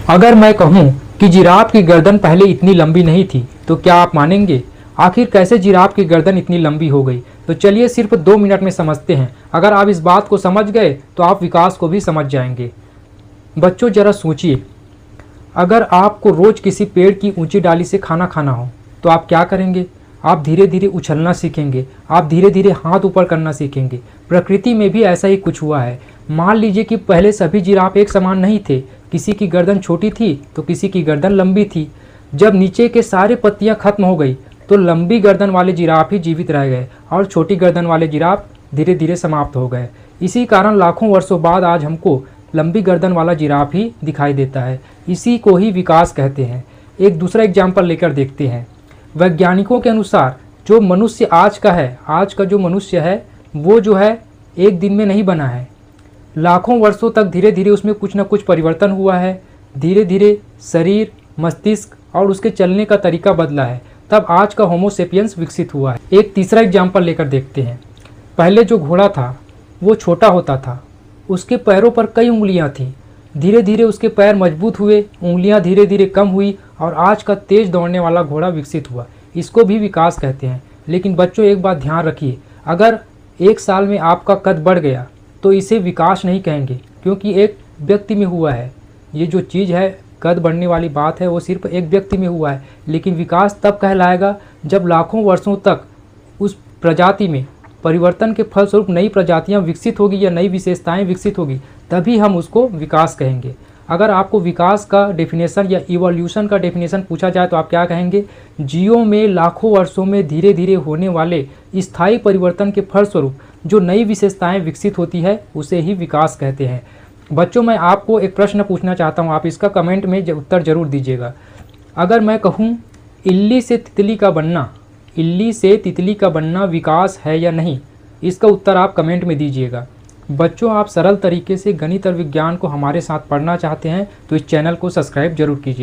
अगर मैं कहूँ कि जिराफ की गर्दन पहले इतनी लंबी नहीं थी तो क्या आप मानेंगे? आखिर कैसे जिराफ की गर्दन इतनी लंबी हो गई? तो चलिए सिर्फ 2 मिनट में समझते हैं। अगर आप इस बात को समझ गए तो आप विकास को भी समझ जाएंगे। बच्चों जरा सोचिए, अगर आपको रोज किसी पेड़ की ऊंची डाली से खाना खाना हो तो आप क्या करेंगे? आप धीरे धीरे उछलना सीखेंगे, आप धीरे धीरे हाथ ऊपर करना सीखेंगे। प्रकृति में भी ऐसा ही कुछ हुआ है। मान लीजिए कि पहले सभी जिराफ एक समान नहीं थे, किसी की गर्दन छोटी थी तो किसी की गर्दन लंबी थी। जब नीचे के सारे पत्तियां खत्म हो गई तो लंबी गर्दन वाले जिराफ ही जीवित रह गए और छोटी गर्दन वाले जिराफ धीरे धीरे समाप्त हो गए। इसी कारण लाखों वर्षों बाद आज हमको लंबी गर्दन वाला जिराफ ही दिखाई देता है। इसी को ही विकास कहते हैं। एक दूसरा एग्जाम्पल लेकर देखते हैं। वैज्ञानिकों के अनुसार जो मनुष्य आज का जो मनुष्य है वो जो है एक दिन में नहीं बना है। लाखों वर्षों तक धीरे धीरे उसमें कुछ ना कुछ परिवर्तन हुआ है। धीरे धीरे शरीर, मस्तिष्क और उसके चलने का तरीका बदला है, तब आज का होमो सेपियंस विकसित हुआ है। एक तीसरा एग्जाम्पल लेकर देखते हैं। पहले जो घोड़ा था वो छोटा होता था, उसके पैरों पर कई उंगलियां थीं। धीरे धीरे उसके पैर मजबूत हुए, उंगलियां धीरे धीरे कम हुई और आज का तेज दौड़ने वाला घोड़ा विकसित हुआ। इसको भी विकास कहते हैं। लेकिन बच्चों एक बात ध्यान रखिए, अगर 1 साल में आपका कद बढ़ गया तो इसे विकास नहीं कहेंगे, क्योंकि एक व्यक्ति में हुआ है। ये जो चीज़ है, कद बढ़ने वाली बात है, वो सिर्फ एक व्यक्ति में हुआ है। लेकिन विकास तब कहलाएगा जब लाखों वर्षों तक उस प्रजाति में परिवर्तन के फलस्वरूप नई प्रजातियां विकसित होगी या नई विशेषताएं विकसित होगी, तभी हम उसको विकास कहेंगे। अगर आपको विकास का डेफिनेशन या इवोल्यूशन का डेफिनेशन पूछा जाए तो आप क्या कहेंगे? जीवों में लाखों वर्षों में धीरे धीरे होने वाले स्थायी परिवर्तन के फलस्वरूप जो नई विशेषताएं विकसित होती है उसे ही विकास कहते हैं। बच्चों, मैं आपको एक प्रश्न पूछना चाहता हूँ, आप इसका कमेंट में उत्तर जरूर दीजिएगा। अगर मैं कहूँ इल्ली से तितली का बनना विकास है या नहीं, इसका उत्तर आप कमेंट में दीजिएगा। बच्चों, आप सरल तरीके से गणित और विज्ञान को हमारे साथ पढ़ना चाहते हैं तो इस चैनल को सब्सक्राइब जरूर कीजिए।